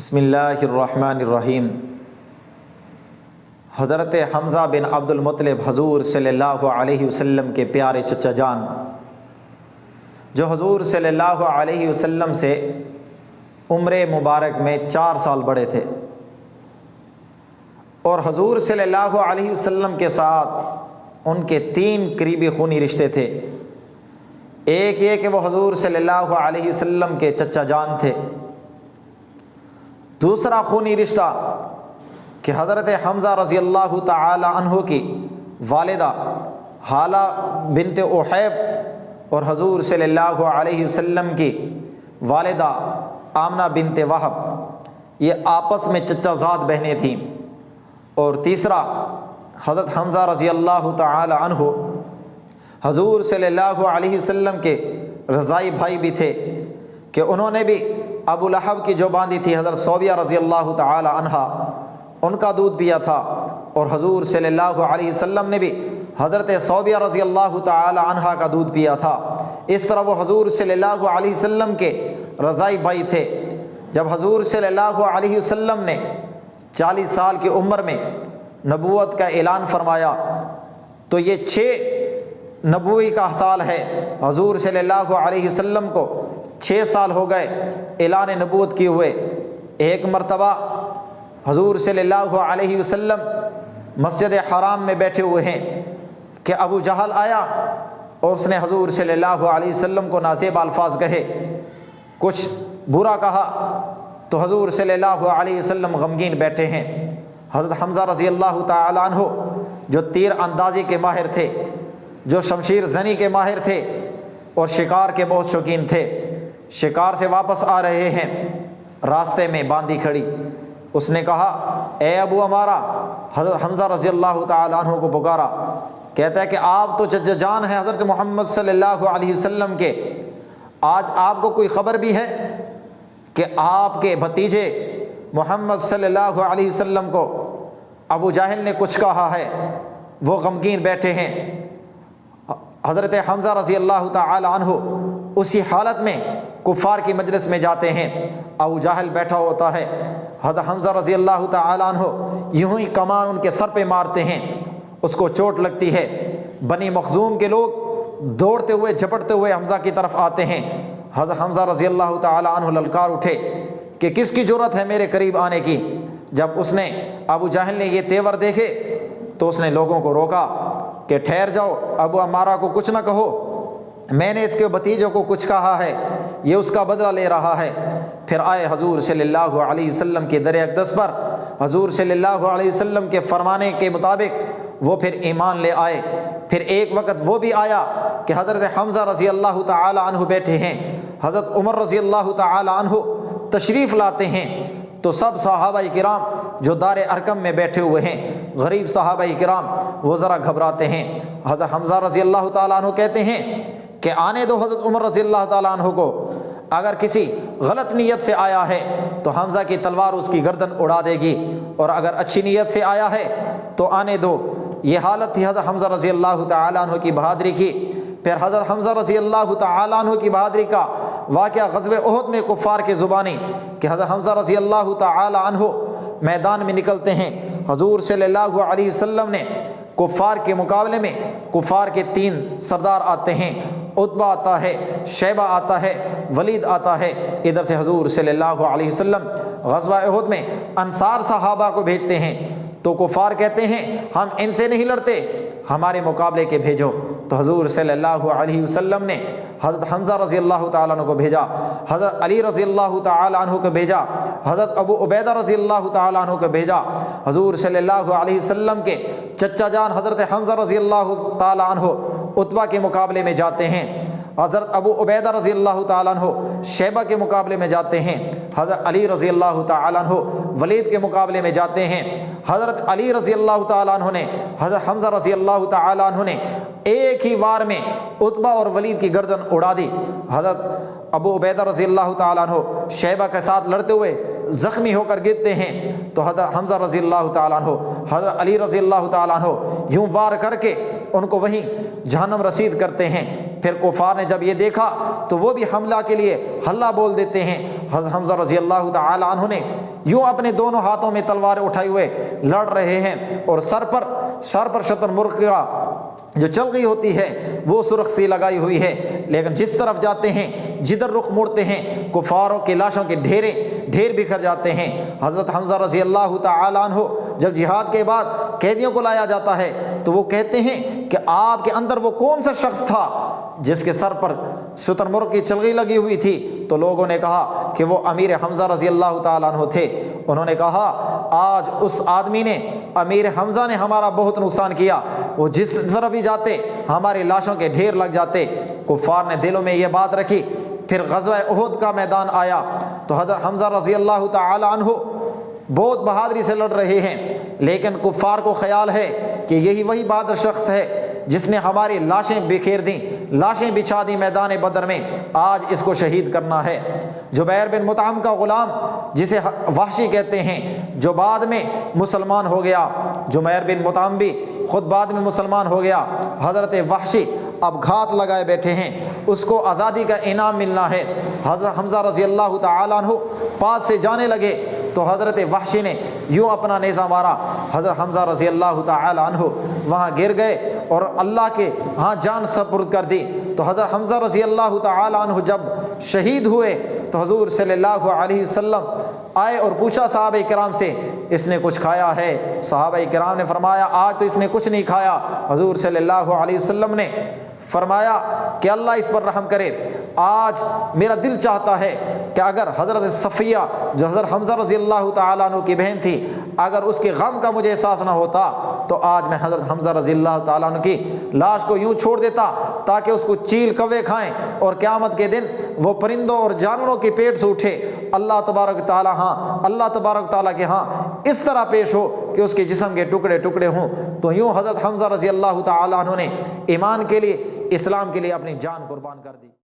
بسم اللہ الرحمن الرحیم۔ حضرت حمزہ بن عبد المطلب حضور صلی اللہ علیہ وسلم کے پیارے چچا جان، جو حضور صلی اللہ علیہ وسلم سے عمر مبارک میں 4 سال بڑے تھے، اور حضور صلی اللہ علیہ وسلم کے ساتھ ان کے 3 قریبی خونی رشتے تھے۔ ایک یہ کہ وہ حضور صلی اللہ علیہ وسلم کے چچا جان تھے۔ دوسرا خونی رشتہ کہ حضرت حمزہ رضی اللہ تعالی عنہ کی والدہ حالہ بنت احیب اور حضور صلی اللہ علیہ وسلم کی والدہ آمنہ بنت وہب، یہ آپس میں چچا زاد بہنیں تھیں۔ اور تیسرا حضرت حمزہ رضی اللہ تعالی عنہ حضور صلی اللہ علیہ وسلم کے رضائی بھائی بھی تھے کہ انہوں نے بھی ابو لہب کی جو باندھی تھی حضرت صوبیہ رضی اللہ تعالی عنہ، ان کا دودھ پیا تھا، اور حضور صلی اللہ علیہ وسلم نے بھی حضرت صوبیہ رضی اللہ تعالی عنہ کا دودھ پیا تھا۔ اس طرح وہ حضور صلی اللہ علیہ وسلم کے رضائی بھائی تھے۔ جب حضور صلی اللہ علیہ وسلم نے 40 سال کی عمر میں نبوت کا اعلان فرمایا تو یہ 6 نبوی کا سال ہے۔ حضور صلی اللہ علیہ وسلم کو 6 سال ہو گئے اعلان نبوت کیے ہوئے۔ ایک مرتبہ حضور صلی اللہ علیہ وسلم مسجد حرام میں بیٹھے ہوئے ہیں کہ ابو جہل آیا اور اس نے حضور صلی اللہ علیہ وسلم کو نازیب الفاظ کہے، کچھ برا کہا، تو حضور صلی اللہ علیہ وسلم غمگین بیٹھے ہیں۔ حضرت حمزہ رضی اللہ تعالی عنہ جو تیر اندازی کے ماہر تھے، جو شمشیر زنی کے ماہر تھے اور شکار کے بہت شوقین تھے، شکار سے واپس آ رہے ہیں، راستے میں باندھی کھڑی، اس نے کہا اے ابو امارہ، حضرت حمزہ رضی اللہ تعالی عنہ کو پکارا، کہتا ہے کہ آپ تو چچا جان ہیں حضرت محمد صلی اللہ علیہ وسلم کے، آج آپ کو کوئی خبر بھی ہے کہ آپ کے بھتیجے محمد صلی اللہ علیہ وسلم کو ابو جہل نے کچھ کہا ہے؟ وہ غمگین بیٹھے ہیں۔ حضرت حمزہ رضی اللہ تعالی عنہ اسی حالت میں کفار کی مجلس میں جاتے ہیں، ابو جہل بیٹھا ہوتا ہے، حضرت حمزہ رضی اللہ تعالی عنہ یوں ہی کمان ان کے سر پہ مارتے ہیں، اس کو چوٹ لگتی ہے۔ بنی مخزوم کے لوگ دوڑتے ہوئے جھپٹتے ہوئے حمزہ کی طرف آتے ہیں۔ حضرت حمزہ رضی اللہ تعالی عنہ للکار اٹھے کہ کس کی جرأت ہے میرے قریب آنے کی؟ جب اس نے ابو جہل نے یہ تیور دیکھے تو اس نے لوگوں کو روکا کہ ٹھہر جاؤ، ابو امارہ کو کچھ نہ کہو، میں نے اس کے بھتیجے کو کچھ کہا ہے، یہ اس کا بدلہ لے رہا ہے۔ پھر آئے حضور صلی اللہ علیہ وسلم کے در اقدس پر، حضور صلی اللہ علیہ وسلم کے فرمانے کے مطابق وہ پھر ایمان لے آئے۔ پھر ایک وقت وہ بھی آیا کہ حضرت حمزہ رضی اللہ تعالی عنہ بیٹھے ہیں، حضرت عمر رضی اللہ تعالی عنہ تشریف لاتے ہیں، تو سب صحابہ کرام جو دار ارقم میں بیٹھے ہوئے ہیں، غریب صحابہ کرام، وہ ذرا گھبراتے ہیں۔ حضرت حمزہ رضی اللہ تعالیٰ عنہ کہتے ہیں کہ آنے دو حضرت عمر رضی اللہ تعالیٰ عنہ کو، اگر کسی غلط نیت سے آیا ہے تو حمزہ کی تلوار اس کی گردن اڑا دے گی، اور اگر اچھی نیت سے آیا ہے تو آنے دو۔ یہ حالت تھی حضرت حمزہ رضی اللہ تعالیٰ عنہ کی بہادری کی۔ پھر حضرت حمزہ رضی اللہ تعالیٰ عنہ کی بہادری کا واقعہ غزوہ احد میں کفار کی زبانی کہ حضرت حمزہ رضی اللہ تعالیٰ عنہ میدان میں نکلتے ہیں، حضور صلی اللہ علیہ وسلم نے کفار کے مقابلے میں کفار کے 3 سردار آتے ہیں، عتبہ آتا ہے، شیبہ آتا ہے، ولید آتا ہے۔ ادھر سے حضور صلی اللہ علیہ وسلم غزوہ احد میں انصار صحابہ کو بھیجتے ہیں، تو کفار کہتے ہیں ہم ان سے نہیں لڑتے، ہمارے مقابلے کے بھیجو۔ تو حضور صلی اللہ علیہ وسلم نے حضرت حمزہ رضی اللہ تعالیٰ عنہ کو بھیجا، حضرت علی رضی اللہ تعالیٰ عنہ کو بھیجا، حضرت ابو عبیدہ رضی اللہ تعالیٰ عنہ کو بھیجا۔ حضور صلی اللہ علیہ وسلم کے چچا جان حضرت حمزہ رضی اللہ تعالیٰ عنہ عتبہ کے مقابلے میں جاتے ہیں، حضرت ابو عبیدہ رضی اللہ تعالیٰ عنہ شیبہ کے مقابلے میں جاتے ہیں، حضرت علی رضی اللہ تعالیٰ عنہ ولید کے مقابلے میں جاتے ہیں۔ حضرت علی رضی اللہ تعالیٰ عنہ نے، حضرت حمزہ رضی اللہ تعالیٰ عنہ نے ایک ہی وار میں عتبہ اور ولید کی گردن اڑا دی۔ حضرت ابو عبیدہ رضی اللہ تعالیٰ عنہ شیبہ کے ساتھ لڑتے ہوئے زخمی ہو کر گرتے ہیں، تو حضرت حمزہ رضی اللہ تعالیٰ عنہ حضرت علی رضی اللہ تعالیٰ عنہ یوں وار کر کے ان کو وہیں جہنم رسید کرتے ہیں۔ پھر کفار نے جب یہ دیکھا تو وہ بھی حملہ کے لیے ہلہ بول دیتے ہیں۔ حضرت حمزہ رضی اللہ تعالی عنہ نے یوں اپنے دونوں ہاتھوں میں تلواریں اٹھائے ہوئے لڑ رہے ہیں، اور سر پر شتر مرغ کا جو چلغی ہوتی ہے وہ سرخ سی لگائی ہوئی ہے، لیکن جس طرف جاتے ہیں، جدھر رخ موڑتے ہیں، کفاروں کی لاشوں کے ڈھیر بکھر جاتے ہیں۔ حضرت حمزہ رضی اللہ تعالیٰ عنہ جب جہاد کے بعد قیدیوں کو لایا جاتا ہے تو وہ کہتے ہیں کہ آپ کے اندر وہ کون سا شخص تھا جس کے سر پر شتر مرغ کی چلغی لگی ہوئی تھی؟ تو لوگوں نے کہا کہ وہ امیر حمزہ رضی اللہ تعالیٰ عنہ تھے۔ انہوں نے کہا آج اس آدمی نے، امیر حمزہ نے ہمارا بہت نقصان کیا، وہ جس طرف بھی جاتے ہماری لاشوں کے ڈھیر لگ جاتے۔ کفار نے دلوں میں یہ بات رکھی۔ پھر غزوہ احد کا میدان آیا تو حضرت حمزہ رضی اللہ تعالیٰ عنہ بہت بہادری سے لڑ رہے ہیں، لیکن کفار کو خیال ہے کہ یہی وہی بہادر شخص ہے جس نے ہماری لاشیں بکھیر دیں، لاشیں بچھا دیں میدان بدر میں، آج اس کو شہید کرنا ہے۔ جبیر بن مطعم کا غلام جسے وحشی کہتے ہیں، جو بعد میں مسلمان ہو گیا، جبیر بن مطعم بھی خود بعد میں مسلمان ہو گیا۔ حضرت وحشی اب گھات لگائے بیٹھے ہیں، اس کو آزادی کا انعام ملنا ہے۔ حضرت حمزہ رضی اللہ تعالیٰ عنہ پاس سے جانے لگے تو حضرت وحشی نے یوں اپنا نیزہ مارا، حضرت حمزہ رضی اللہ تعالیٰ عنہ وہاں گر گئے اور اللہ کے ہاں جان سپرد کر دی۔ تو حضرت حمزہ رضی اللہ تعالیٰ عنہ جب شہید ہوئے تو حضور صلی اللہ علیہ وسلم آئے اور پوچھا صحابہ کرام سے، اس نے کچھ کھایا ہے؟ صحابہ کرام نے فرمایا آج تو اس نے کچھ نہیں کھایا۔ حضور صلی اللہ علیہ وسلم نے فرمایا کہ اللہ اس پر رحم کرے، آج میرا دل چاہتا ہے کہ اگر حضرت صفیہ جو حضرت حمزہ رضی اللہ تعالیٰ عنہ کی بہن تھی، اگر اس کے غم کا مجھے احساس نہ ہوتا تو آج میں حضرت حمزہ رضی اللہ تعالیٰ عنہ کی لاش کو یوں چھوڑ دیتا تاکہ اس کو چیل کوے کھائیں اور قیامت کے دن وہ پرندوں اور جانوروں کے پیٹ سے اٹھے، اللہ تبارک تعالیٰ کے ہاں اس طرح پیش ہو کہ اس کے جسم کے ٹکڑے ٹکڑے ہوں۔ تو یوں حضرت حمزہ رضی اللہ تعالیٰ عنہ نے ایمان کے لیے، اسلام کے لیے اپنی جان قربان کر دی۔